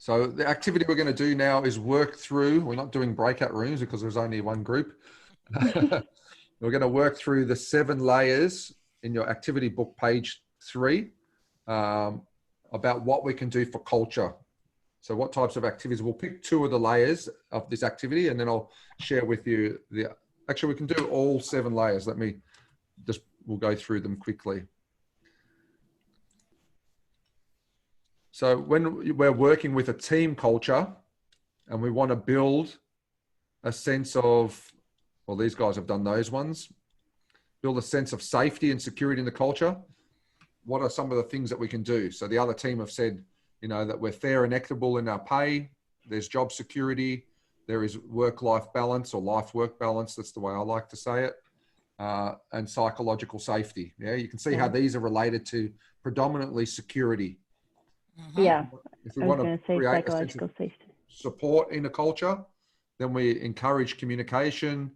So the activity we're going to do now is work through, we're not doing breakout rooms because there's only one group. We're going to work through the 7 layers in your activity book, page 3, about what we can do for culture. So what types of activities, we'll pick 2 of the layers of this activity, and then I'll share with you actually we can do all 7 layers. We'll go through them quickly. So when we're working with a team culture and we want to build a sense of, well, these guys have done those ones, build a sense of safety and security in the culture, what are some of the things that we can do? So the other team have said, you know, that we're fair and equitable in our pay, there's job security, there is work-life balance or life-work balance, that's the way I like to say it, and psychological safety. Yeah, you can see how these are related to predominantly security. Yeah, if we want to create psychological safety support in a culture, then we encourage communication,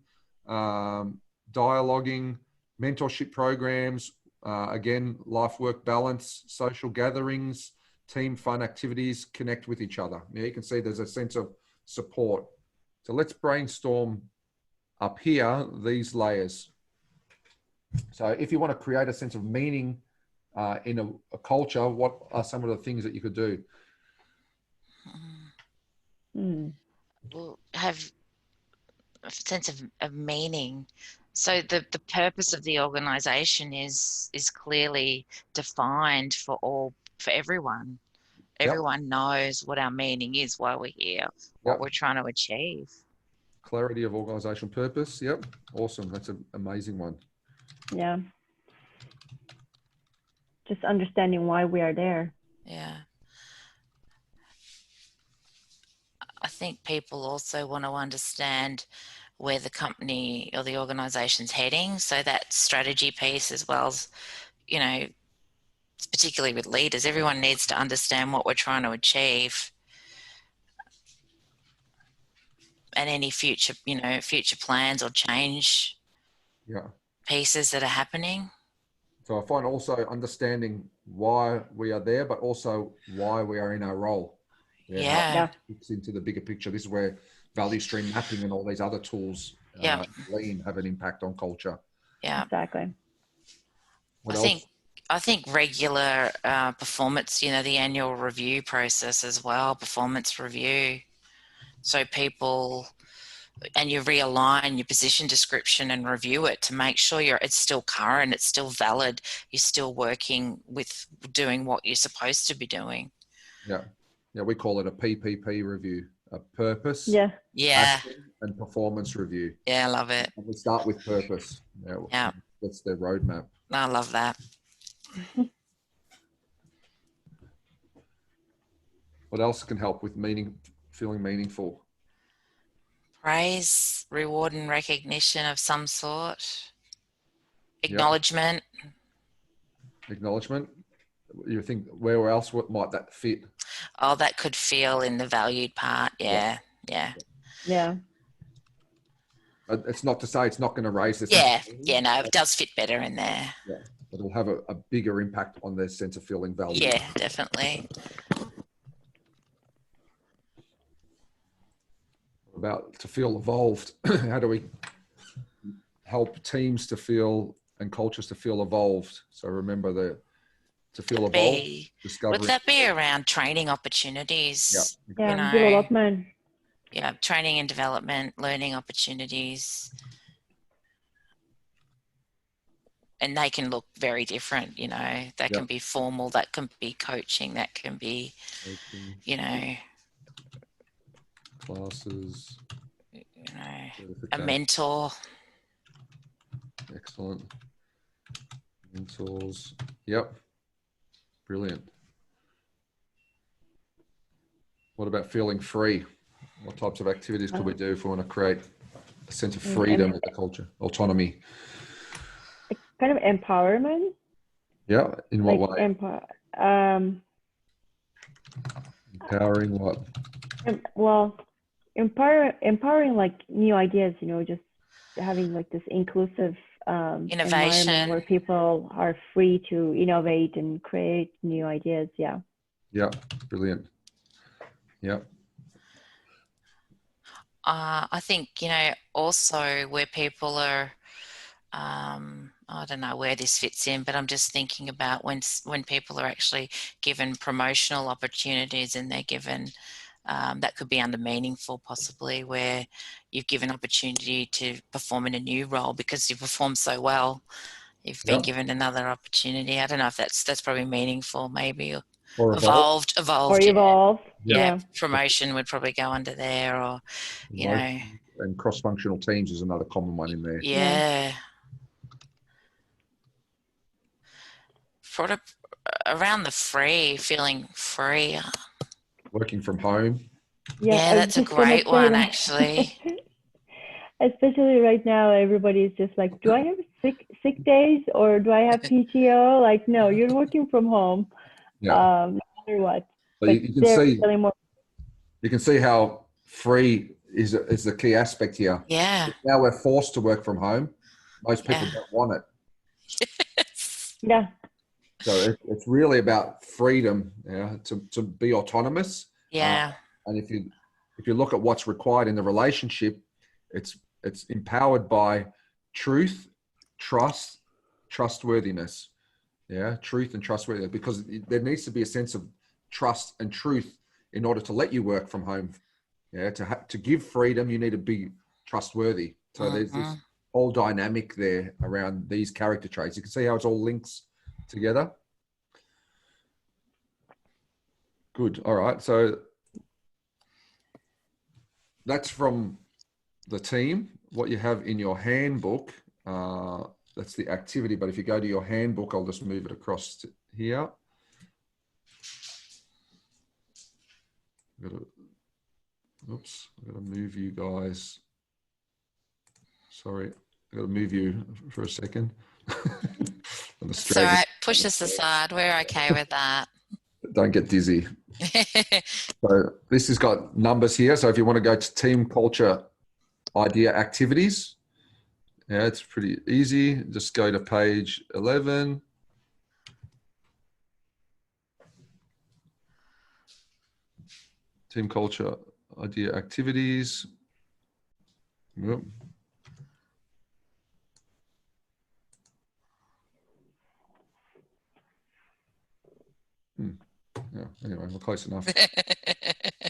dialoguing, mentorship programs, again, life-work balance, social gatherings, team fun activities, connect with each other. Yeah, you can see there's a sense of support. So let's brainstorm up here, these layers. So if you want to create a sense of meaning in a culture, what are some of the things that you could do? We'll have a sense of meaning. So the purpose of the organisation is clearly defined for everyone. Everyone knows what our meaning is, why we're here, what we're trying to achieve. Clarity of organisational purpose. Yep. Awesome. That's an amazing one. Yeah. Just understanding why we are there. Yeah. I think people also want to understand where the company or the organisation's heading. So that strategy piece, as well as, you know, particularly with leaders, everyone needs to understand what we're trying to achieve and any future, future plans or change pieces that are happening. So I find also understanding why we are there, but also why we are in our role. How it fits into the bigger picture. This is where value stream mapping and all these other tools, lean, have an impact on culture. Yeah, exactly. I think regular performance, the annual review process as well, performance review. So people, and you realign your position description and review it to make sure it's still current, it's still valid, you're still working with doing what you're supposed to be doing. Yeah. Yeah, we call it a PPP review, a purpose, action, and performance review. Yeah, I love it. And we start with purpose. Yeah. That's their roadmap. I love that. What else can help with feeling meaningful? Praise, reward and recognition of some sort. Acknowledgement. Acknowledgement. You think where else might that fit? Oh, that could feel in the valued part. Yeah. It's not to say it's not going to raise this. No, it does fit better in there. Yeah, it'll have a bigger impact on their sense of feeling valued. Yeah, definitely. About to feel evolved. How do we help teams to feel and cultures to feel evolved? So remember to feel evolved. Would that be around training opportunities? Development. Yeah, training and development, learning opportunities. And they can look very different, That can be formal, that can be coaching, that can be, classes, a mentor. Excellent. Mentors. Yep. Brilliant. What about feeling free? What types of activities could we do if we want to create a sense of freedom in the culture? Autonomy. Kind of empowerment. Yeah. In what way? Empowering what? Empowering like new ideas, just having like this inclusive innovation where people are free to innovate and create new ideas. Yeah, brilliant. Yeah. I think, also where people are, I don't know where this fits in, but I'm just thinking about when people are actually given promotional opportunities and they're given, that could be under meaningful possibly, where you've given opportunity to perform in a new role because you perform so well. You've been given another opportunity. I don't know if that's probably meaningful, maybe, or Or evolve. Or evolved. Yeah, evolve. yeah. Yeah. Promotion would probably go under there, or And cross-functional teams is another common one in there. Yeah. yeah. Sort of around the feeling free. Working from home. Yeah. Yeah, I was that's a just gonna great say one, actually. that. Especially right now, everybody's just like, do I have sick days or do I have PTO? Like, no, you're working from home, Yeah. no matter what. So But you can they're see feeling more. how free is the key aspect here. Yeah, Now we're forced to work from home. Most people yeah. don't want it. Yeah. So it's really about freedom, to be autonomous. Yeah, And if you look at what's required in the relationship, it's empowered by truth, trust, trustworthiness. Yeah, truth and trustworthiness, because there needs to be a sense of trust and truth in order to let you work from home. Yeah, to give freedom, you need to be trustworthy. So there's this whole dynamic there around these character traits. You can see how it's all links together. Good. All right. So that's from the team. What you have in your handbook, that's the activity. But if you go to your handbook, I'll just move it across to here. Oops, I've got to move you guys. Sorry, I've got to move you for a second. it's all right. Push us aside. We're okay with that. Don't get dizzy. So this has got numbers here. So if you want to go to team culture idea activities, yeah, it's pretty easy. Just go to page 11. Team culture idea activities. Yep. Yeah, anyway, we're close enough.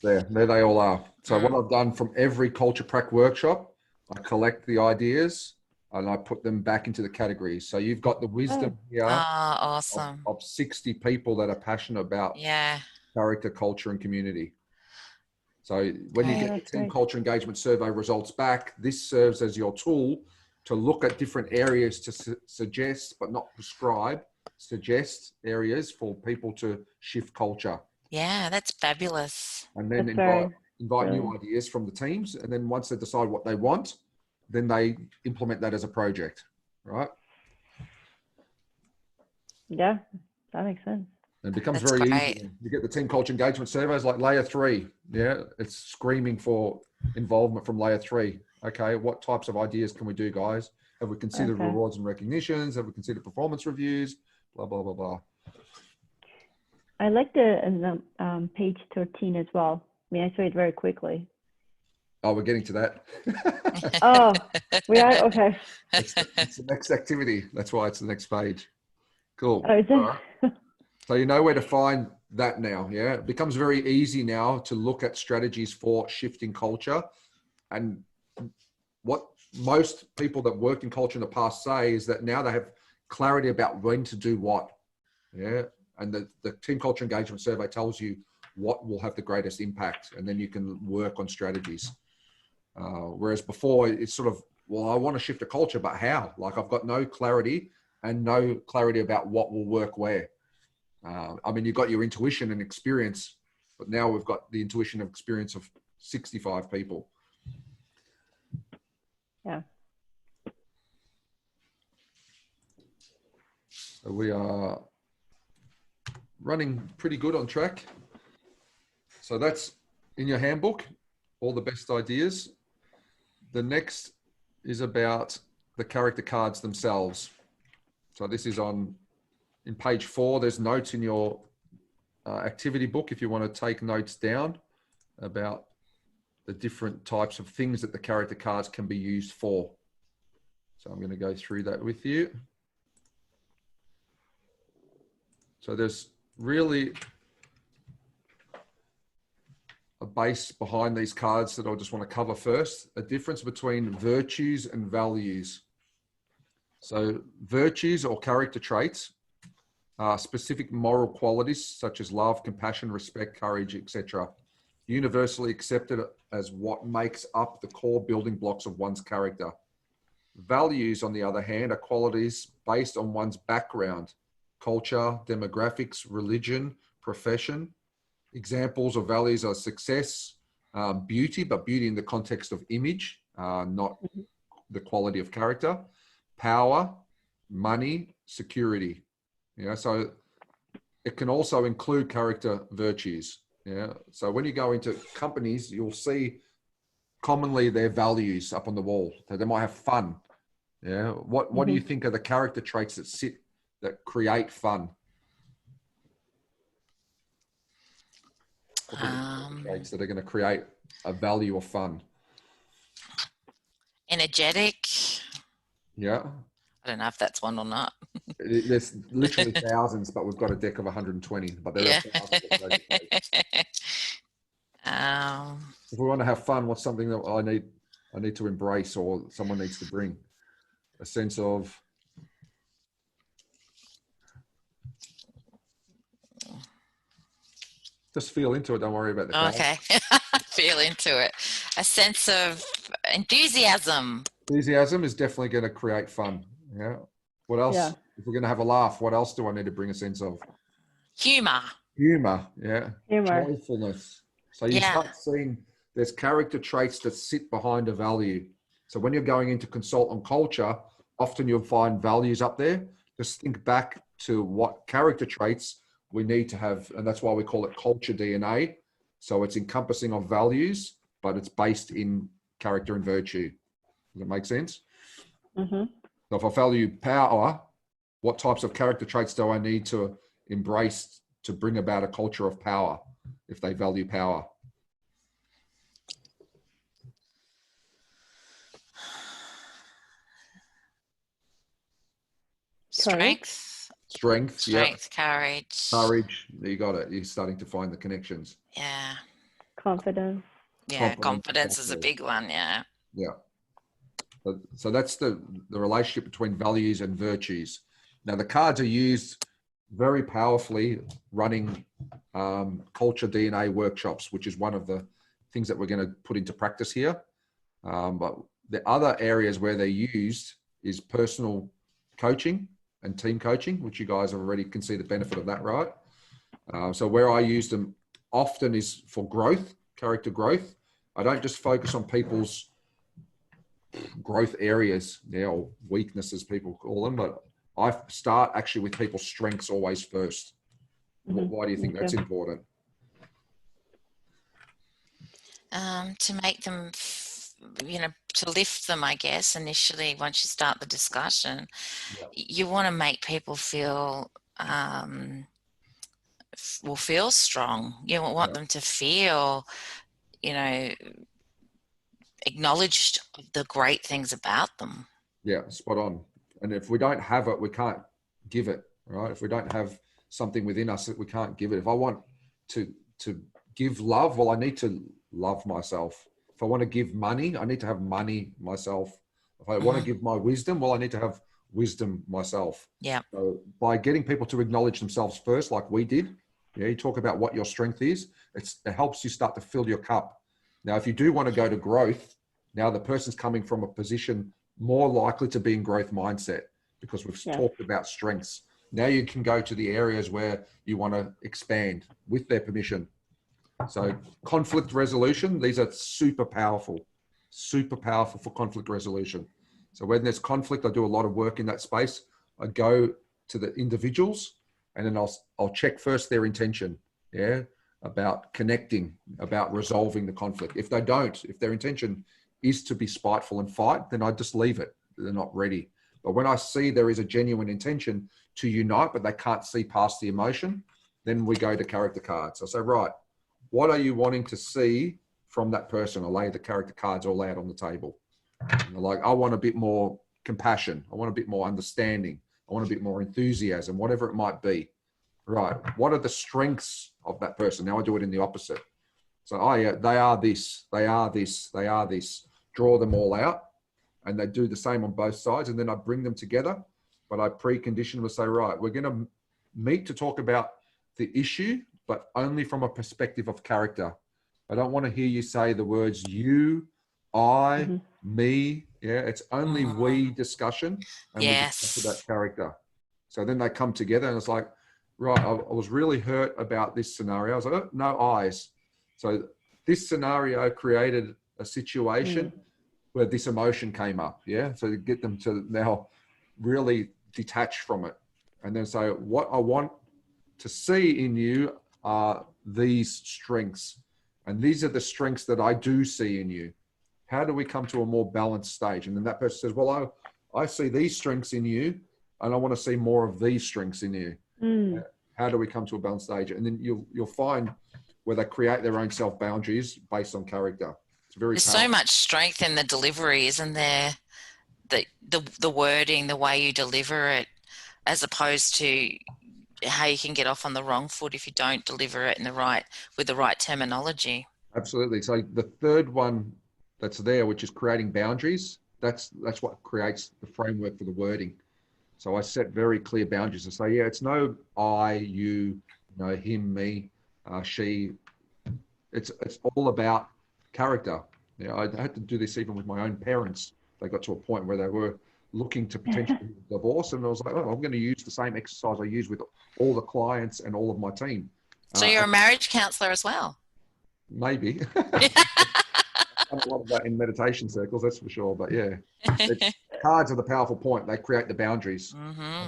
There they all are. So what I've done from every culture prac workshop, I collect the ideas and I put them back into the categories. So you've got the wisdom here awesome. of 60 people that are passionate about character, culture, and community. So when you get the team culture engagement survey results back, this serves as your tool to look at different areas to suggest, but not prescribe, suggest areas for people to shift culture. Yeah, that's fabulous. And then invite new ideas from the teams. And then once they decide what they want, then they implement that as a project, right? Yeah, that makes sense. And it becomes very easy. You get the team culture engagement surveys like layer 3. Yeah, it's screaming for involvement from layer 3. Okay, what types of ideas can we do, guys? Have we considered rewards and recognitions? Have we considered performance reviews? Blah, blah, blah, blah. I like the page 13 as well. I mean, I saw it very quickly. Oh, we're getting to that. Oh, we are? Okay. It's the next activity. That's why it's the next page. Cool. Oh, is it? Right. So you know where to find that now, yeah? It becomes very easy now to look at strategies for shifting culture. And what most people that worked in culture in the past say is that now they have clarity about when to do what, yeah? And the team culture engagement survey tells you what will have the greatest impact, and then you can work on strategies. Whereas before, it's sort of, well, I want to shift a culture, but how? Like I've got no clarity and no clarity about what will work where. I mean, you've got your intuition and experience, but now we've got the intuition and experience of 65 people. Yeah. So we are running pretty good on track. So that's in your handbook, all the best ideas. The next is about the character cards themselves. So this is in page 4. There's notes in your activity book if you want to take notes down. about the different types of things that the character cards can be used for. So I'm going to go through that with you. So there's really a base behind these cards that I just want to cover first, a difference between virtues and values. So virtues or character traits are specific moral qualities such as love, compassion, respect, courage, etc., universally accepted as what makes up the core building blocks of one's character. Values, on the other hand, are qualities based on one's background, culture, demographics, religion, profession. Examples of values are success, beauty, but beauty in the context of image, not the quality of character, power, money, security. Yeah, so it can also include character virtues. Yeah, so when you go into companies, you'll see commonly their values up on the wall. So they might have fun. Yeah, what do you think are the character traits that create fun? Traits that are going to create a value of fun. Energetic. Yeah. I don't know if that's one or not. There's literally thousands, but we've got a deck of 120. But there are thousands of those traits. If we want to have fun, what's something that I need to embrace, or someone needs to bring? A sense of just feel into it. Don't worry about the card. Okay. Feel into it. A sense of enthusiasm. Enthusiasm is definitely going to create fun. Yeah. What else? Yeah. If we're going to have a laugh, what else do I need to bring a sense of? Humor. Humor. Yeah. Humor. Joyfulness. So you start seeing there's character traits that sit behind a value. So when you're going into consult on culture, often you'll find values up there. Just think back to what character traits we need to have. And that's why we call it culture DNA. So it's encompassing of values, but it's based in character and virtue. Does that make sense? Mm-hmm. So if I value power, what types of character traits do I need to embrace to bring about a culture of power if they value power? Strength. Strength, yeah. Courage. Courage, you got it. You're starting to find the connections. Yeah. Confidence. Yeah, confidence is a big one, yeah. Yeah. So that's the relationship between values and virtues. Now, the cards are used very powerfully running culture DNA workshops, which is one of the things that we're going to put into practice here. But the other areas where they're used is personal coaching and team coaching, which you guys already can see the benefit of that, right? So where I use them often is for growth, character growth. I don't just focus on people's growth areas, or weaknesses people call them, but I start actually with people's strengths always first. Why do you think that's important? To make them, to lift them, I guess, initially, once you start the discussion, you want to make people feel, feel strong. You want them to feel, acknowledged the great things about them. Yeah, spot on. And if we don't have it, we can't give it, right? If we don't have something within us that we can't give it. If I want to give love, well, I need to love myself. If I want to give money, I need to have money myself. If I want to give my wisdom, well, I need to have wisdom myself. Yeah. So by getting people to acknowledge themselves first, like we did, you talk about what your strength is, it helps you start to fill your cup. Now, if you do want to go to growth, now the person's coming from a position more likely to be in growth mindset because we've talked about strengths. Now you can go to the areas where you want to expand with their permission. So conflict resolution, these are super powerful for conflict resolution. So when there's conflict, I do a lot of work in that space. I go to the individuals and then I'll check first their intention, about connecting, about resolving the conflict. If they don't, if their intention is to be spiteful and fight, then I just leave it. They're not ready. But when I see there is a genuine intention to unite, but they can't see past the emotion, then we go to character cards. I say, right, what are you wanting to see from that person? I lay the character cards all out on the table. And they're like, I want a bit more compassion. I want a bit more understanding. I want a bit more enthusiasm, whatever it might be. Right. What are the strengths of that person? Now I do it in the opposite. So, oh yeah, they are this, they are this, they are this. Draw them all out, and they do the same on both sides. And then I bring them together, but I precondition them to say, right, we're going to meet to talk about the issue, but only from a perspective of character. I don't want to hear you say the words you, I, me. Yeah, it's only we discussion, and we discuss about character. So then they come together, and it's like, right, I was really hurt about this scenario. I was like, oh, no eyes. So this scenario created a situation where this emotion came up. Yeah. So to get them to now really detach from it, and then say, what I want to see in you are these strengths. And these are the strengths that I do see in you. How do we come to a more balanced stage? And then that person says, well, I see these strengths in you, and I want to see more of these strengths in you. How do we come to a balanced stage? And then you'll find where they create their own self boundaries based on character. It's very There's powerful. so much strength in the delivery, isn't there? The wording, the way you deliver it, as opposed to how you can get off on the wrong foot if you don't deliver it with the right terminology. Absolutely. So the third one that's there, which is creating boundaries, that's what creates the framework for the wording. So I set very clear boundaries to say, yeah, it's no I, you, him, me, she. It's all about character. I had to do this even with my own parents. They got to a point where they were looking to potentially divorce, and I was like, oh, I'm going to use the same exercise I use with all the clients and all of my team. So you're a marriage counselor as well? Maybe. I've done a lot of that in meditation circles, that's for sure. But yeah, cards are the powerful point. They create the boundaries.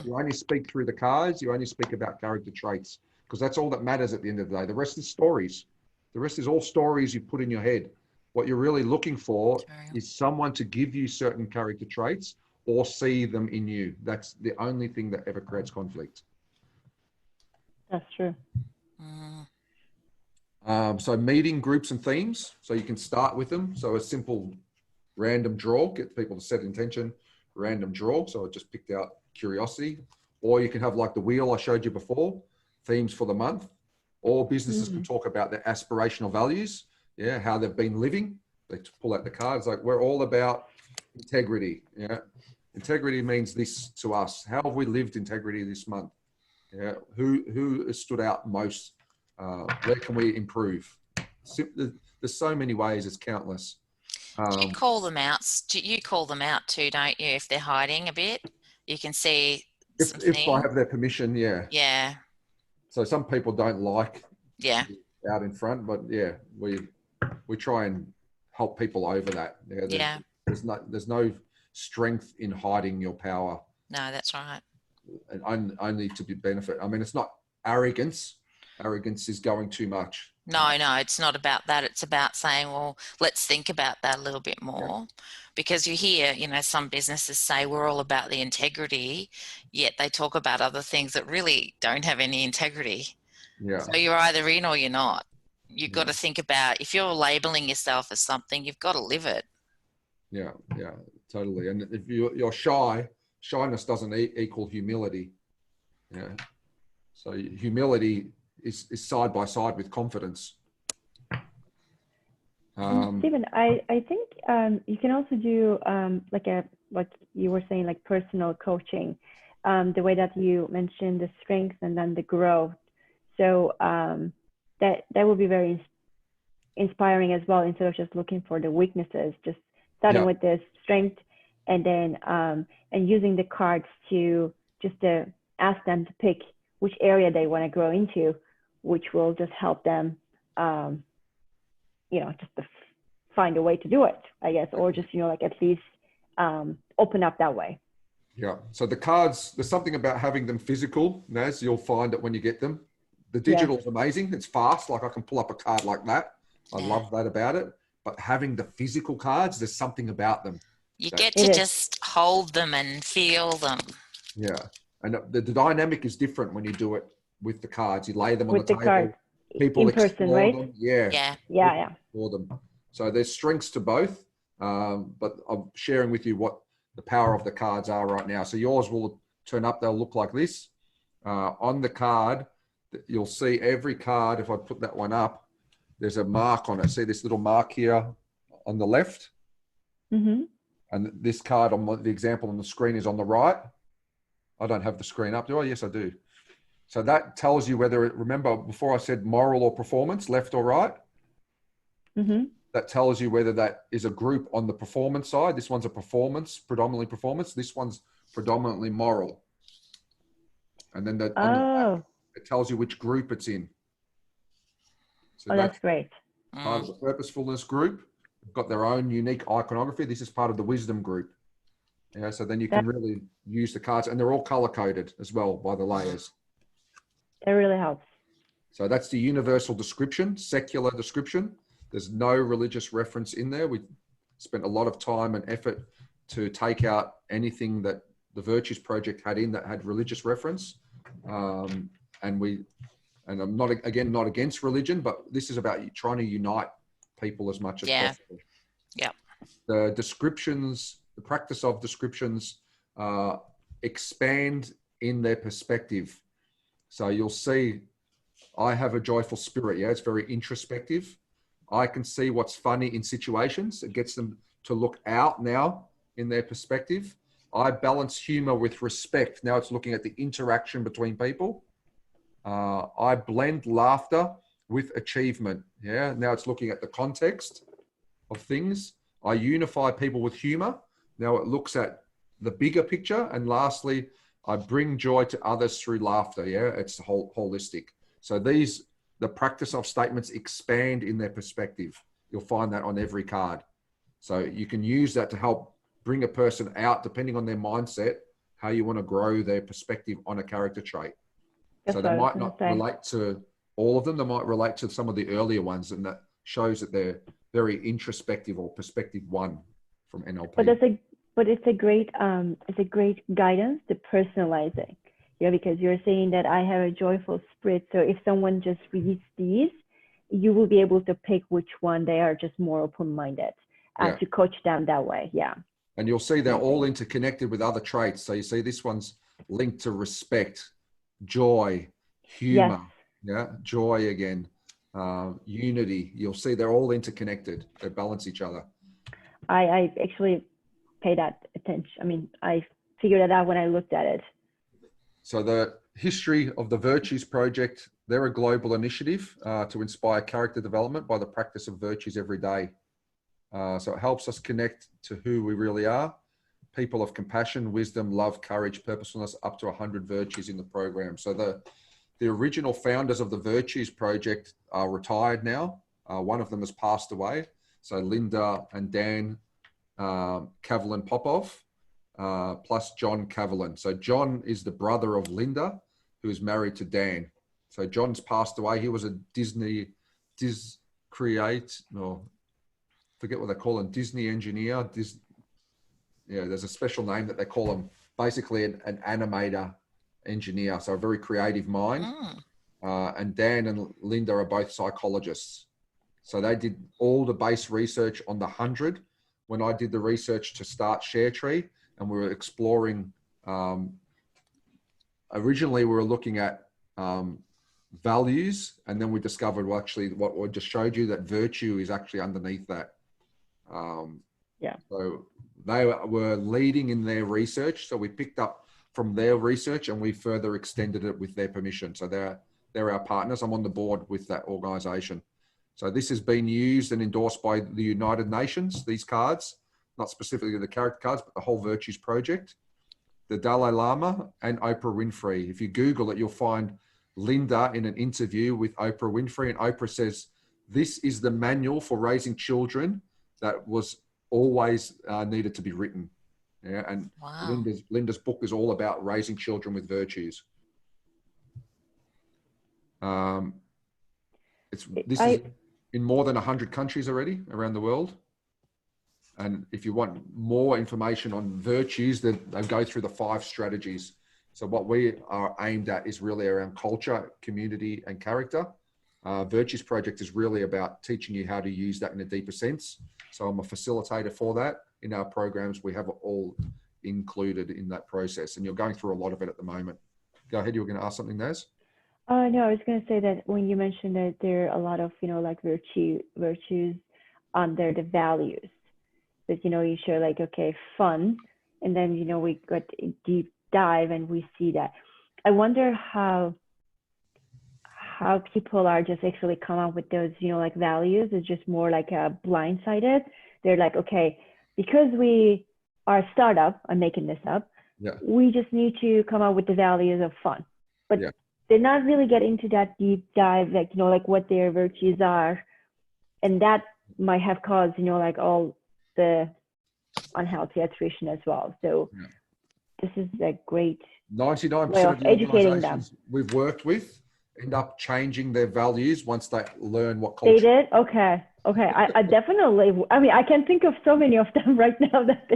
You only speak through the cards. You only speak about character traits, because that's all that matters at the end of the day. The rest is stories. The rest is all stories you put in your head. What you're really looking for is someone to give you certain character traits or see them in you. That's the only thing that ever creates conflict. That's true. So meeting groups and themes. So you can start with them. So a simple random draw, get people to set intention, random draw. So I just picked out curiosity. Or you can have like the wheel I showed you before, themes for the month. Or businesses can talk about their aspirational values, how they've been living. They pull out the cards, like we're all about integrity. Integrity means this to us. How have we lived integrity this month? Who has stood out most? Where can we improve? There's so many ways, it's countless. Do you call them out? You call them out too, don't you? If they're hiding a bit, you can see. If I have their permission, Yeah. So some people don't like Yeah. out in front, but yeah, we try and help people over that. There's no strength in hiding your power. No, that's right. And only to be benefit. I mean, it's not arrogance. Arrogance is going too much. No, it's not about that. It's about saying, well, let's think about that a little bit more. Because you hear, some businesses say we're all about the integrity, yet they talk about other things that really don't have any integrity. Yeah. So you're either in or you're not. You've got to think about, if you're labeling yourself as something, you've got to live it. Yeah, totally. And if you're shy, shyness doesn't equal humility. So humility is side by side with confidence. Stephen, I think you can also do like you were saying, like personal coaching, the way that you mentioned the strength and then the growth. So that would be very inspiring as well, instead of just looking for the weaknesses, just starting with the strength, and then and using the cards to just to ask them to pick which area they want to grow into, which will just help them just to find a way to do it, I guess, or just like at least open up that way. So the cards, there's something about having them physical, Naz. You'll find it when you get them. The digital is amazing. It's fast. Like I can pull up a card like that. I love that about it. But having the physical cards, there's something about them. You get to just hold them and feel them. And the dynamic is different when you do it with the cards. You lay them on the table. Cards. people in person, explore right? them. Yeah. Yeah. Yeah. For them. So there's strengths to both, but I'm sharing with you what the power of the cards are right now. So yours will turn up, they'll look like this. On the card, you'll see every card, if I put that one up, there's a mark on it. See this little mark here on the left? Mm-hmm. And this card, on the example on the screen, is on the right. I don't have the screen up, do I? Yes, I do. So that tells you whether, remember before I said moral or performance, left or right? Mm-hmm. That tells you whether that is a group on the performance side. This one's a performance, predominantly performance. This one's predominantly moral. And then on the back, it tells you which group it's in. So that's great. Part of the purposefulness group. They've got their own unique iconography. This is part of the wisdom group. Yeah, so then you can really use the cards, and they're all color coded as well by the layers. That really helps. So that's the universal description, secular description. There's no religious reference in there. We spent a lot of time and effort to take out anything that the Virtues Project had in that had religious reference. And I'm not against religion, but this is about trying to unite people as much as possible. Yeah. The descriptions, the practice of descriptions expand in their perspective. So you'll see, I have a joyful spirit. Yeah, it's very introspective. I can see what's funny in situations. It gets them to look out now in their perspective. I balance humor with respect. Now it's looking at the interaction between people. I blend laughter with achievement. Yeah, now it's looking at the context of things. I unify people with humor. Now it looks at the bigger picture. And lastly, I bring joy to others through laughter. Yeah, it's holistic. So the practice of statements expand in their perspective. You'll find that on every card. So you can use that to help bring a person out, depending on their mindset, how you want to grow their perspective on a character trait. So they might not relate to all of them. They might relate to some of the earlier ones, and that shows that they're very introspective or perspective one from NLP. But it's a great guidance to personalize it. Yeah, because you're saying that I have a joyful spirit. So if someone just reads these, you will be able to pick which one they are just more open-minded to coach them that way. Yeah. And you'll see they're all interconnected with other traits. So you see this one's linked to respect, joy, humor, joy again, unity. You'll see they're all interconnected. They balance each other. I actually pay that attention. I mean, I figured it out when I looked at it. So the history of the Virtues Project, they're a global initiative to inspire character development by the practice of virtues every day. So it helps us connect to who we really are. People of compassion, wisdom, love, courage, purposefulness, up to 100 virtues in the program. So the original founders of the Virtues Project are retired now. One of them has passed away. So Linda and Dan Kavelin Popov, plus John Kavelin. So John is the brother of Linda, who is married to Dan. So John's passed away. He was a forget what they call him, Disney engineer. There's a special name that they call him, basically an animator engineer. So a very creative mind. And Dan and Linda are both psychologists. So they did all the base research on the 100 when I did the research to start ShareTree, and we were exploring, originally we were looking at values, and then we discovered, well, actually what I just showed you, that virtue is actually underneath that. So they were leading in their research. So we picked up from their research and we further extended it with their permission. So they're our partners. I'm on the board with that organization. So this has been used and endorsed by the United Nations, these cards, not specifically the character cards, but the whole Virtues Project, the Dalai Lama, and Oprah Winfrey. If you Google it, you'll find Linda in an interview with Oprah Winfrey, and Oprah says, this is the manual for raising children that was always needed to be written. Yeah, and wow. Linda's book is all about raising children with virtues. This is in more than 100 countries already around the world. And if you want more information on virtues, they go through the 5 strategies. So what we are aimed at is really around culture, community, and character. Virtues Project is really about teaching you how to use that in a deeper sense. So I'm a facilitator for that. In our programs, we have it all included in that process, and you're going through a lot of it at the moment. Go ahead, you were going to ask something, Naz? No, I was going to say that when you mentioned that there are a lot of, like virtues under the values, that, you share like, okay, fun, and then, we got a deep dive and we see that. I wonder how people are just actually come up with those, like values. It's just more like blindsided. They're like, okay, because we are a startup, I'm making this up. Yeah. We just need to come up with the values of fun, but yeah. they're not really getting into that deep dive, like, like what their virtues are. And that might have caused, like all the unhealthy attrition as well. So this is a great 99% way of of the educating them. organizations we've worked with end up changing their values once they learn what culture. They did? Okay. I definitely, I can think of so many of them right now that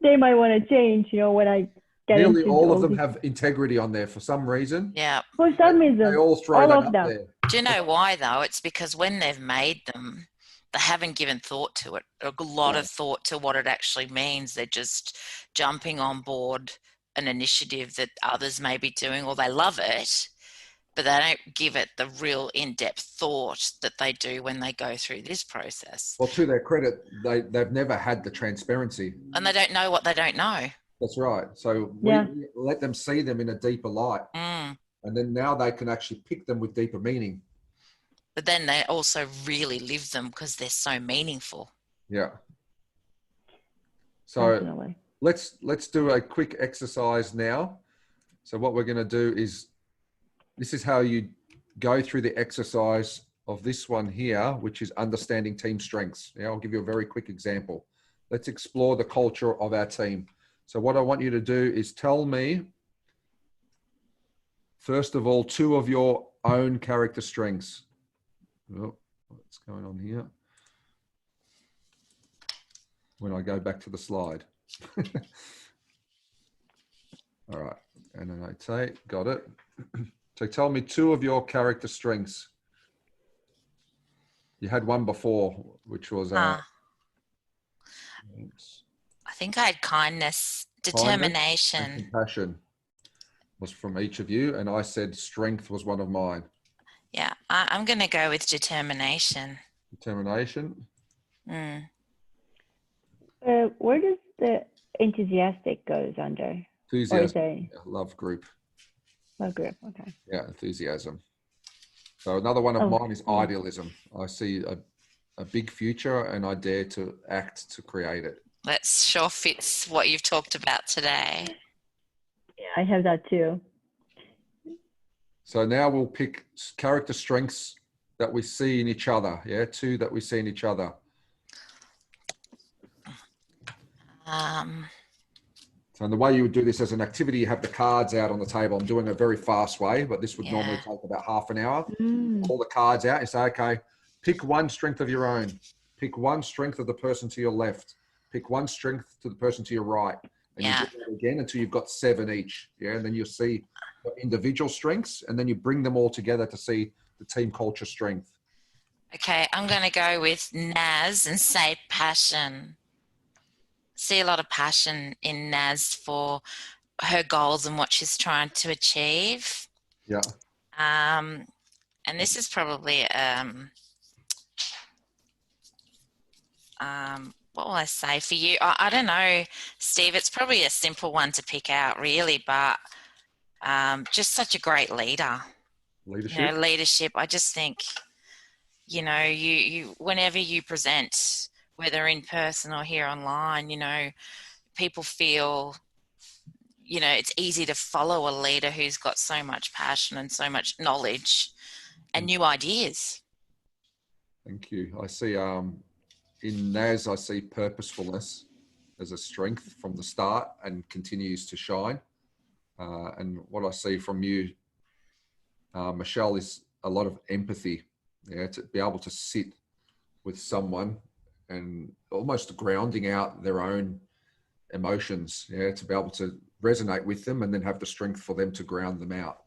they might want to change, when I get Nearly into all of them have integrity on there for some reason. Yeah. For some reason. They all throw that up there. Do you know why though? It's because when they've made them, they haven't given thought to it, a lot of thought to what it actually means. They're just jumping on board an initiative that others may be doing, or they love it, but they don't give it the real in-depth thought that they do when they go through this process. Well, to their credit, they've never had the transparency. And they don't know what they don't know. That's right. So we let them see them in a deeper light. And then now they can actually pick them with deeper meaning. But then they also really live them because they're so meaningful. Yeah. So Definitely. let's do a quick exercise now. So what we're going to do is, this is how you go through the exercise of this one here, which is understanding team strengths. Yeah, I'll give you a very quick example. Let's explore the culture of our team. So what I want you to do is tell me, first of all, 2 of your own character strengths. Oh, what's going on here? When I go back to the slide. All right, and then I say, got it. So tell me 2 of your character strengths. You had one before, which was I think I had kindness, determination. And compassion was from each of you, and I said strength was one of mine. Yeah, I'm going to go with determination. Determination. Where does the enthusiastic goes under? Enthusiasm. Love group. Love group. Okay. Yeah, enthusiasm. So another one of mine is idealism. I see a big future and I dare to act to create it. That sure fits what you've talked about today. Yeah, I have that too. So now we'll pick character strengths that we see in each other. Yeah, 2 that we see in each other. So the way you would do this as an activity, you have the cards out on the table. I'm doing a very fast way, but this would normally take about half an hour. Pull the cards out and say, okay, pick one strength of your own. Pick one strength of the person to your left. Pick one strength to the person to your right. And you do that again until you've got 7 each. Yeah, and then you'll see individual strengths, and then you bring them all together to see the team culture strength. Okay, I'm going to go with Naz and say passion. See a lot of passion in Naz for her goals and what she's trying to achieve. Yeah. And this is probably what will I say for you? I don't know, Steve. It's probably a simple one to pick out, really, but just such a great leader. Leadership. Leadership. I just think, you whenever you present, whether in person or here online, people feel, it's easy to follow a leader who's got so much passion and so much knowledge and new ideas. Thank you. I see in Naz, I see purposefulness as a strength from the start and continues to shine. And what I see from you, Michelle, is a lot of empathy. Yeah, to be able to sit with someone and almost grounding out their own emotions, to be able to resonate with them and then have the strength for them to ground them out.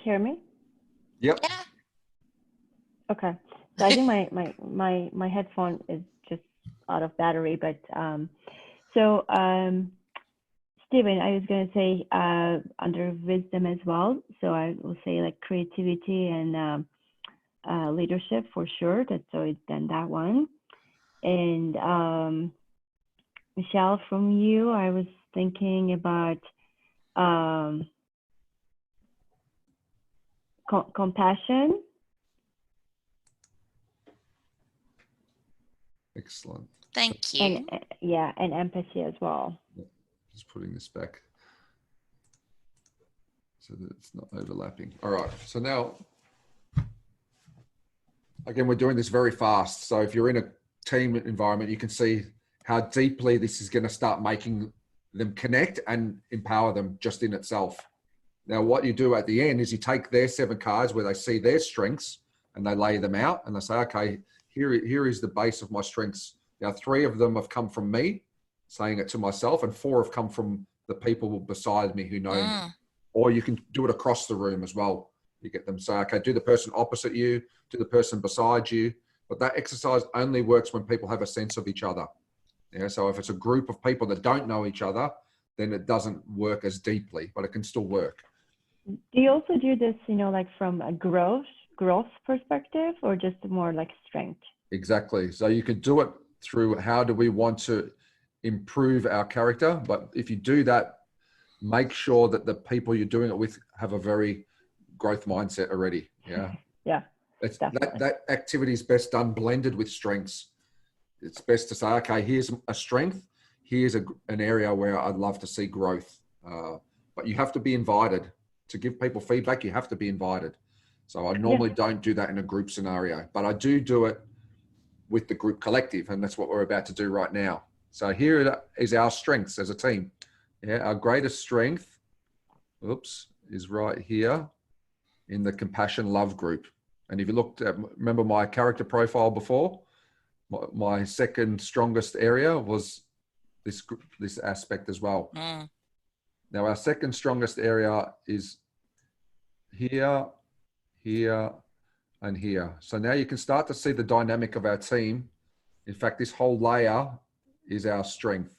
hear me? Yep. Yeah. Okay. So I think my headphone is just out of battery, but Stephen, I was going to say under wisdom as well. So I will say like creativity and leadership for sure. That's always done that one. And Michelle, from you, I was thinking about compassion. Excellent. Thank you. And yeah, and empathy as well. Just putting this back so that it's not overlapping. All right. So now, again, we're doing this very fast. So if you're in a team environment, you can see how deeply this is going to start making them connect and empower them just in itself. Now, what you do at the end is you take their 7 cards where they see their strengths and they lay them out and they say, okay, here is the base of my strengths. Now, 3 of them have come from me, saying it to myself, and 4 have come from the people beside me who know me. Or you can do it across the room as well. You get them say, okay, do the person opposite you, do the person beside you. But that exercise only works when people have a sense of each other. Yeah, so if it's a group of people that don't know each other, then it doesn't work as deeply, but it can still work. Do you also do this, like from a growth perspective, or just more like strength? Exactly. So you could do it through how do we want to improve our character, but if you do that, make sure that the people you're doing it with have a very growth mindset already. Yeah. Yeah. That activity is best done blended with strengths. It's best to say, okay, here's a strength. Here's an area where I'd love to see growth. But you have to be invited. To give people feedback, you have to be invited. So I normally don't do that in a group scenario, but I do it with the group collective, and that's what we're about to do right now. So here is our strengths as a team. Yeah, our greatest strength, is right here in the compassion love group. And if you looked at, remember my character profile before, my second strongest area was this aspect as well. Now our second strongest area is here, here, and here. So now you can start to see the dynamic of our team. In fact, this whole layer is our strength.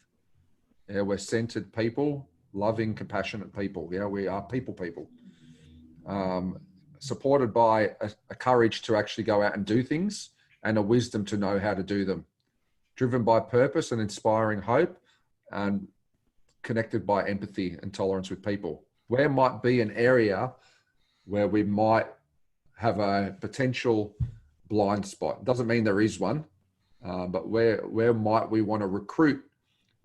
Yeah, we're centered people, loving, compassionate people. Yeah, we are people. Supported by a courage to actually go out and do things and a wisdom to know how to do them. Driven by purpose and inspiring hope, and connected by empathy and tolerance with people. Where might be an area where we might have a potential blind spot? Doesn't mean there is one, but where might we want to recruit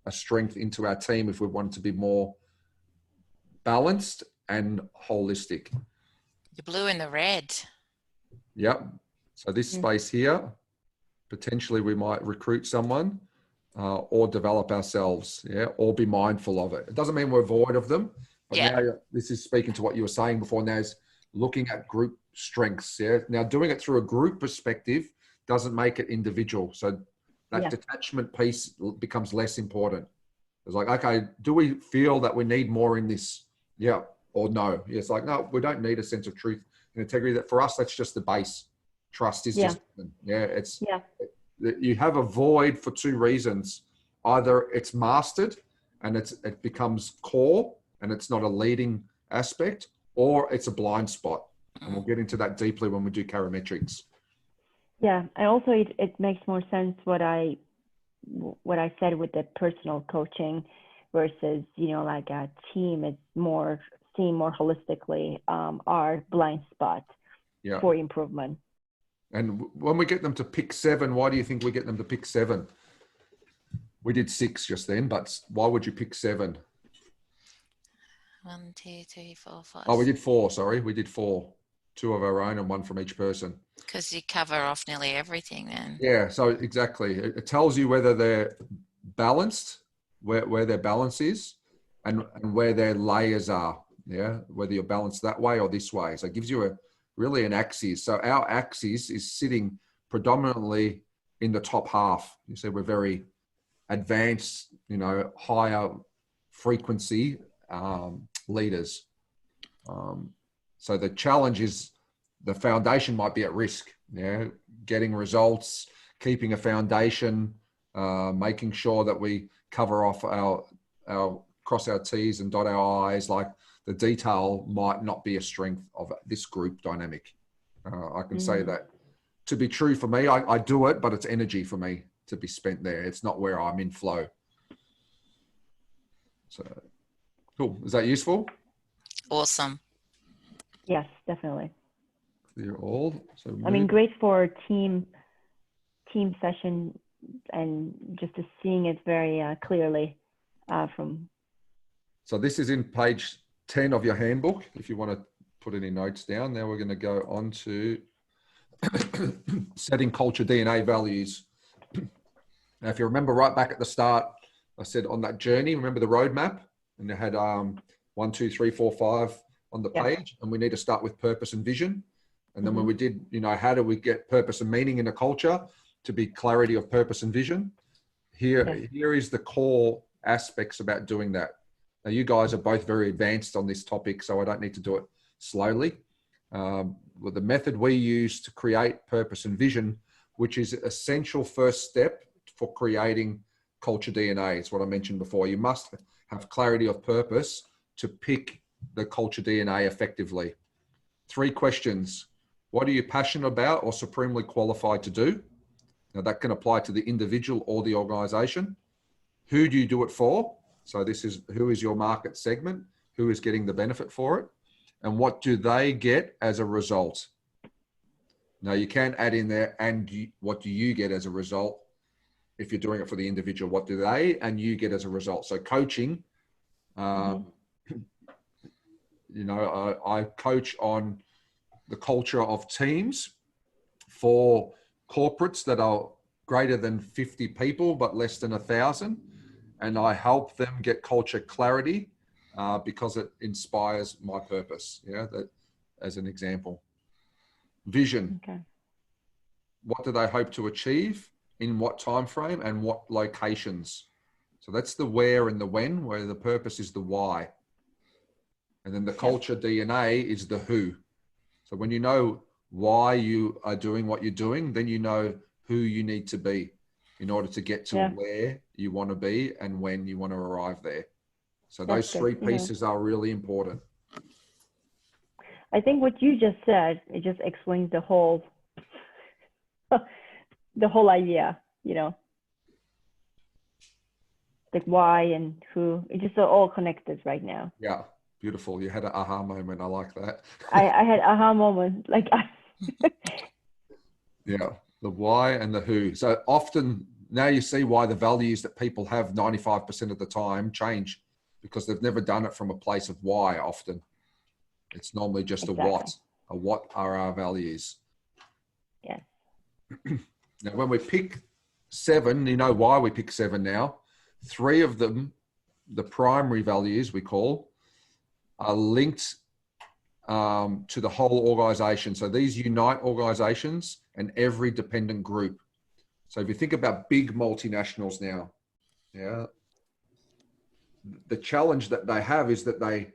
a strength into our team if we want it to be more balanced and holistic? The blue and the red. Yep. So this space here, potentially we might recruit someone or develop ourselves, or be mindful of it. It doesn't mean we're void of them, but now this is speaking to what you were saying before. Now is looking at group strengths. Yeah. Now doing it through a group perspective doesn't make it individual. So that detachment piece becomes less important. It's like, okay, do we feel that we need more in this? Yeah. Or no. It's like, no, we don't need a sense of truth and integrity. That for us, that's just the base. Trust is just, you have a void for 2 reasons. Either it's mastered and it becomes core and it's not a leading aspect, or it's a blind spot. And we'll get into that deeply when we do parametrics. Yeah, and also it makes more sense what I said with the personal coaching versus, like a team. It's more seeing more holistically our blind spot for improvement. And when we get them to pick 7, why do you think we get them to pick 7? We did 6 just then, but why would you pick 7? 1, 2, 3, 4, 5. Oh, we did 4. Sorry, we did 4. 2 of our own and 1 from each person. Because you cover off nearly everything then. Yeah, so exactly. It tells you whether they're balanced, where their balance is, and where their layers are. Yeah, whether you're balanced that way or this way. So it gives you really an axis. So our axis is sitting predominantly in the top half. You see, we're very advanced, higher frequency leaders. So the challenge is the foundation might be at risk. Yeah, getting results, keeping a foundation, making sure that we cover off our cross our T's and dot our I's. Like the detail might not be a strength of this group dynamic. I can say that to be true for me. I do it, but it's energy for me to be spent there. It's not where I'm in flow. So cool. Is that useful? Awesome. Yes, definitely. Clear all. So I mean, great for team session and just to seeing it very clearly from. So this is in page 10 of your handbook. If you want to put any notes down, now we're going to go on to setting culture DNA values. Now, if you remember right back at the start, I said on that journey, remember the roadmap, and it had 1, 2, 3, 4, 5 on the page, and we need to start with purpose and vision. And then when we did, how do we get purpose and meaning in a culture to be clarity of purpose and vision? Here is the core aspects about doing that. Now, you guys are both very advanced on this topic, so I don't need to do it slowly. Well, the method we use to create purpose and vision, which is an essential first step for creating culture DNA. It's what I mentioned before. You must have clarity of purpose to pick the culture DNA effectively. 3 questions. What are you passionate about or supremely qualified to do? Now that can apply to the individual or the organization. Who do you do it for? So this is who is your market segment, who is getting the benefit for it, and what do they get as a result? Now you can add in there, what do you get as a result? If you're doing it for the individual, what do they and you get as a result? So coaching, I coach on the culture of teams for corporates that are greater than 50 people, but less than 1,000. And I help them get culture clarity because it inspires my purpose. Yeah, that as an example. Vision. Okay. What do they hope to achieve? In what time frame and what locations? So that's the where and the when, where the purpose is the why. And then the culture DNA is the who. So when you know why you are doing what you're doing, then you know who you need to be in order to get to where you want to be and when you want to arrive there. So those 3 pieces are really important. I think what you just said, it just explains the whole the whole idea, like why and who. It's just all connected right now. Yeah, beautiful. You had an aha moment. I like that. I had aha moment. Yeah, the why and the who. So often now you see why the values that people have 95% of the time change, because they've never done it from a place of why. Often it's normally just a what are our values. Yes. Now, when we pick 7, you know why we pick 7 now. 3 of them, the primary values we call, are linked to the whole organization. So these unite organizations and every dependent group. So if you think about big multinationals now, the challenge that they have is that they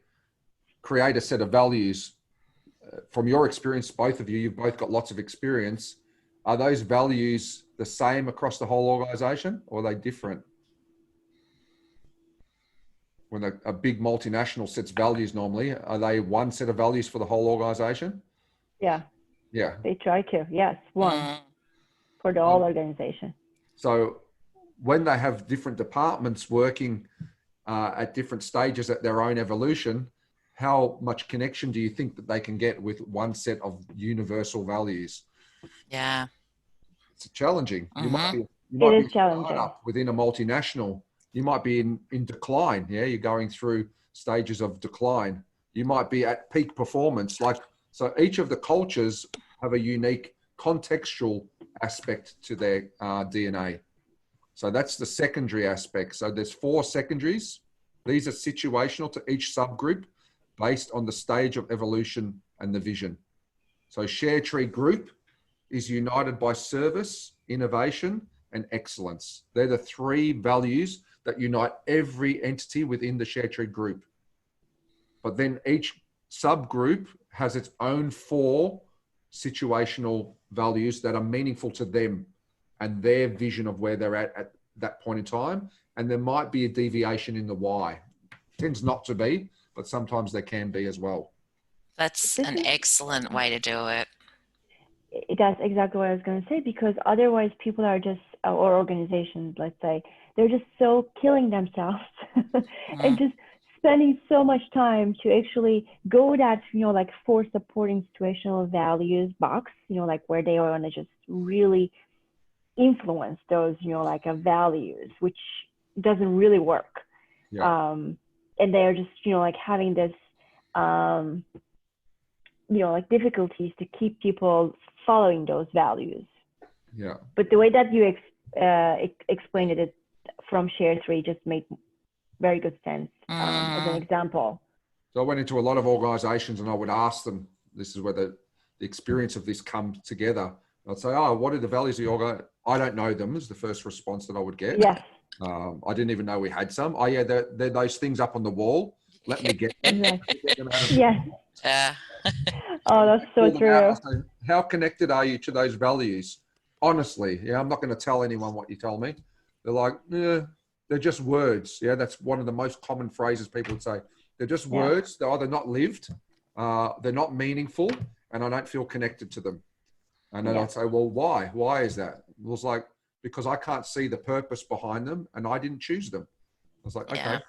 create a set of values. From your experience, both of you, you've both got lots of experience. Are those values the same across the whole organization, or are they different? When a big multinational sets values normally, are they one set of values for the whole organization? Yeah. Yeah. They try to. Yes, one for the whole organization. So when they have different departments working at different stages at their own evolution, how much connection do you think that they can get with one set of universal values? Yeah. It's challenging. You might be a startup within a multinational. You might be in decline. Yeah, you're going through stages of decline. You might be at peak performance. So each of the cultures have a unique contextual aspect to their DNA. So that's the secondary aspect. So there's 4 secondaries. These are situational to each subgroup based on the stage of evolution and the vision. So ShareTree Group is united by service, innovation, and excellence. They're the 3 values that unite every entity within the ShareTree Group. But then each subgroup has its own 4 situational values that are meaningful to them and their vision of where they're at that point in time. And there might be a deviation in the why. Tends not to be, but sometimes there can be as well. That's an excellent way to do it. That's exactly what I was going to say, because otherwise people are just, or organizations, let's say, they're just so killing themselves and just spending so much time to actually go that, like 4 supporting situational values box, like where they want to just really influence those, like values, which doesn't really work. Yeah. And they're just, like having this, like difficulties to keep people following those values. Yeah. But the way that you explained it from ShareTree just made very good sense as an example. So I went into a lot of organizations and I would ask them, this is where the experience of this comes together. I'd say, oh, what are the values of your organization? I don't know them, is the first response that I would get. Yes. I didn't even know we had some. Oh yeah, they're those things up on the wall. Let me get them. Yes. Oh, that's so true. Say, how connected are you to those values? Honestly, yeah, I'm not going to tell anyone what you tell me. They're like, yeah, they're just words. Yeah, that's one of the most common phrases people would say. They're just words. They're either not lived, they're not meaningful, and I don't feel connected to them. And then I'd say, well, why? Why is that? It was like, because I can't see the purpose behind them and I didn't choose them. I was like, okay,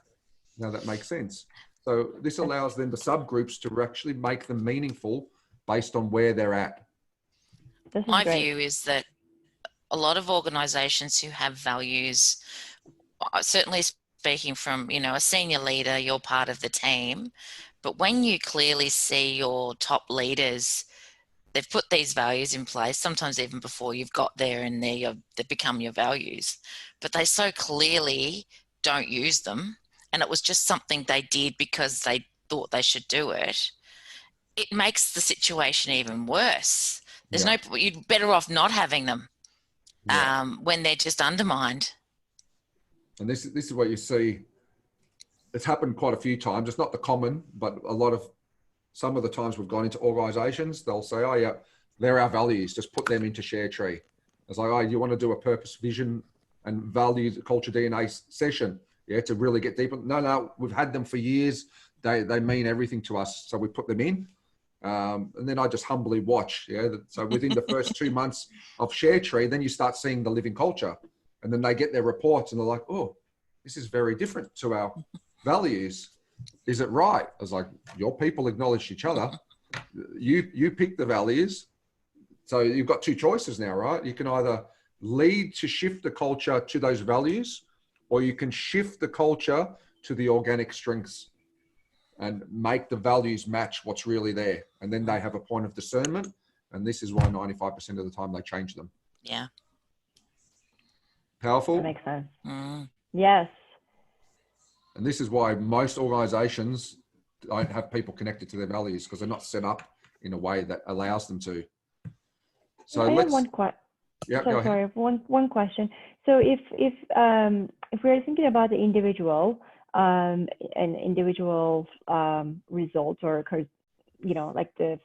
now that makes sense. So this allows then the subgroups to actually make them meaningful based on where they're at. My view is that a lot of organizations who have values, certainly speaking from, a senior leader, you're part of the team, but when you clearly see your top leaders, they've put these values in place, sometimes even before you've got there and they become your values, but they so clearly don't use them. And it was just something they did because they thought they should do it. It makes the situation even worse. You're better off not having them when they're just undermined. And this is what you see. It's happened quite a few times. It's not the common, but some of the times we've gone into organizations, they'll say, oh yeah, they're our values. Just put them into ShareTree. It's like, oh, you want to do a purpose, vision, and values, culture DNA session. Yeah, to really get deeper. No, we've had them for years. They mean everything to us. So we put them in. And then I just humbly watch. Yeah. So within the first 2 months of ShareTree, then you start seeing the living culture. And then they get their reports and they're like, oh, this is very different to our values. Is it right? I was like, your people acknowledge each other. You pick the values. So you've got 2 choices now, right? You can either lead to shift the culture to those values, or you can shift the culture to the organic strengths and make the values match what's really there. And then they have a point of discernment. And this is why 95% of the time they change them. Yeah. Powerful? That makes sense. Yes. And this is why most organizations don't have people connected to their values, because they're not set up in a way that allows them to. So I have one question. Yeah, go ahead. One question. So if we're thinking about the individual and individual results, or like their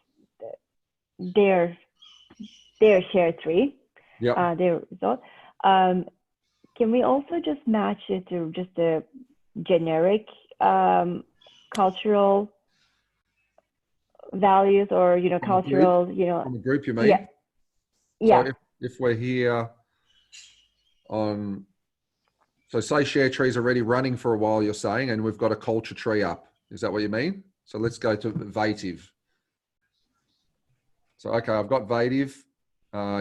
ShareTree, their result, can we also just match it to just a generic cultural values, or cultural from a group, you mean? Yeah. So if we're here on, so say ShareTree is already running for a while, you're saying, and we've got a culture tree up. Is that what you mean? So let's go to Vative. So, okay, I've got Vative.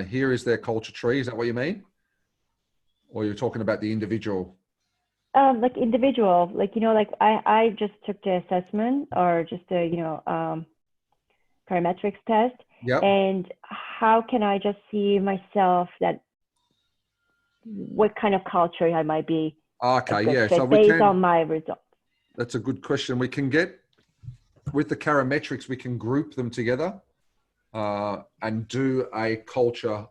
Here is their culture tree. Is that what you mean? Or you're talking about the individual? Like individual, like, like I just took the assessment, or just the, parametrics test. Yep. And how can I just see myself that what kind of culture I might be? Okay, yeah. So based on my results. That's a good question. We can get, with the parametrics, we can group them together and do a culture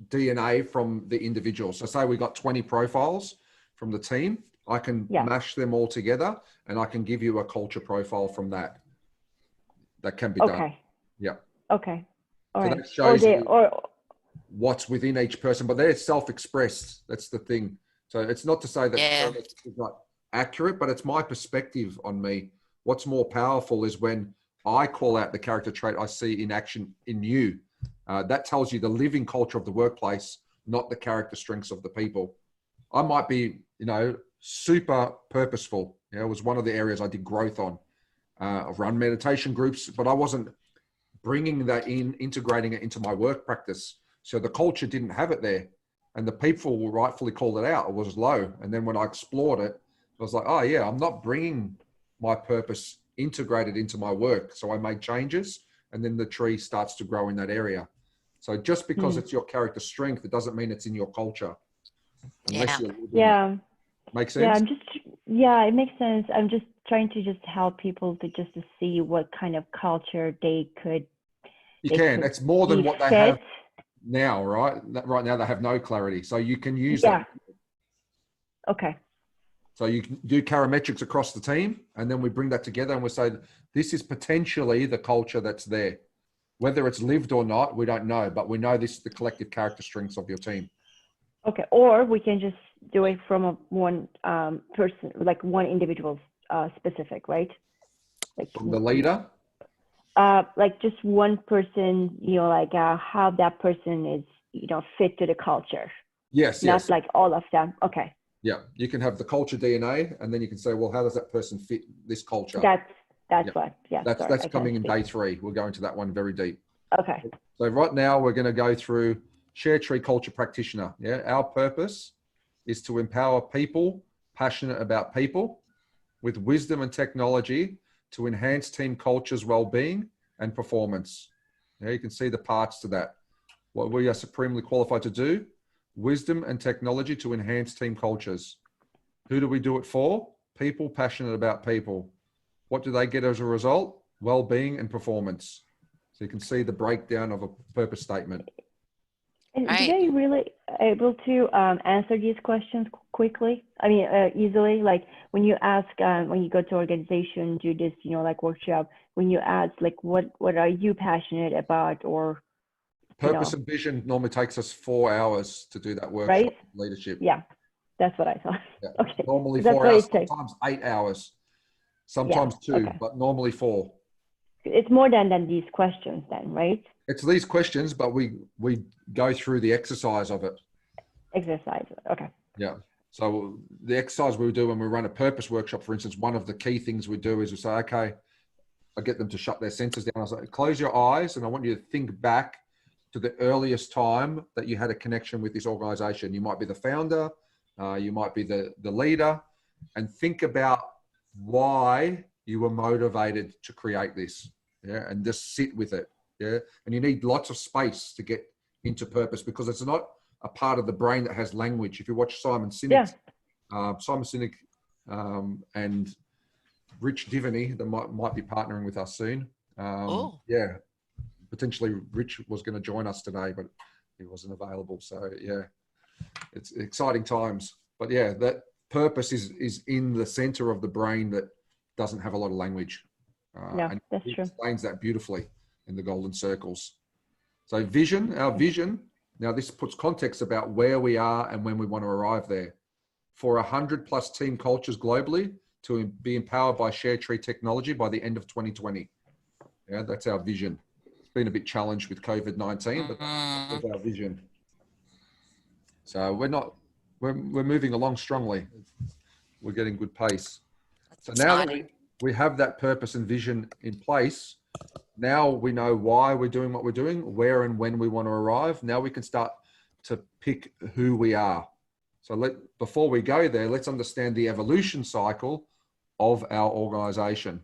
DNA from the individual. So say we got 20 profiles from the team. I can Yeah. mash them all together and I can give you a culture profile from that. That can be done. Okay. Yeah. Okay. All So right. that shows you or what's within each person, but they're self-expressed. That's the thing. So it's not to say that Yeah. is not accurate, but it's my perspective on me. What's more powerful is when I call out the character trait I see in action in you. That tells you the living culture of the workplace, not the character strengths of the people. I might be, super purposeful. It was one of the areas I did growth on. I've run meditation groups, but I wasn't bringing that in, integrating it into my work practice. So the culture didn't have it there. And the people will rightfully call it out. It was low. And then when I explored it, I was like, oh yeah, I'm not bringing my purpose integrated into my work. So I made changes and then the tree starts to grow in that area. So just because it's your character strength, it doesn't mean it's in your culture. Unless you're yeah. Makes sense? It makes sense. I'm just trying to just help people to see what kind of culture they could. It's more than what they have now, right? Right now they have no clarity. So you can use that. Okay. So you can do parametrics across the team, and then we bring that together and we say, this is potentially the culture that's there. Whether it's lived or not, we don't know, but we know this is the collective character strengths of your team. Okay. Or we can just do it from one person, like one individual specific, right? Like From the leader? Like just one person, how that person is, fit to the culture. Yes. Not like all of them. Okay. Yeah, you can have the culture DNA, and then you can say, well, how does that person fit this culture? That's what. Yeah. That's coming in day 3. We'll go into that one very deep. Okay. So right now we're going to go through ShareTree Culture Practitioner. Yeah, our purpose is to empower people passionate about people with wisdom and technology to enhance team culture's well-being and performance. Yeah, you can see the parts to that. What we are supremely qualified to do. Wisdom and technology to enhance team cultures. Who do we do it for? People passionate about people. What do they get as a result? Well-being and performance. So you can see the breakdown of a purpose statement. And are they really able to answer these questions quickly? I mean, easily? Like when you ask, when you go to organization, do this, workshop, when you ask, like, what are you passionate about, or Purpose and vision normally takes us 4 hours to do that workshop. Right? Leadership. Yeah, that's what I thought. Yeah. Okay. Normally 4 hours, sometimes 8 hours, sometimes 2, but normally 4. It's more than these questions then, right? It's these questions, but we go through the exercise of it. Okay. Yeah. So the exercise we do when we run a purpose workshop, for instance, one of the key things we do is we say, okay, I get them to shut their senses down. I say, close your eyes and I want you to think back to the earliest time that you had a connection with this organization. You might be the founder, you might be the leader, and think about why you were motivated to create this. Yeah. And just sit with it. Yeah. And you need lots of space to get into purpose because it's not a part of the brain that has language. If you watch Simon Sinek, and Rich Divany, that might be partnering with us soon. Yeah. Potentially Rich was going to join us today, but he wasn't available. So yeah, it's exciting times. But yeah, that purpose is in the center of the brain that doesn't have a lot of language. And that's he true. explains that beautifully in the golden circles. So vision, our vision. Now this puts context about where we are and when we want to arrive there. For 100+ team cultures globally to be empowered by ShareTree technology by the end of 2020. Yeah, that's our vision. Been a bit challenged with COVID-19, but that's our vision. So we're moving along strongly. We're getting good pace. So now that we have that purpose and vision in place, now we know why we're doing what we're doing, where and when we want to arrive. Now we can start to pick who we are. So before we go there, let's understand the evolution cycle of our organization.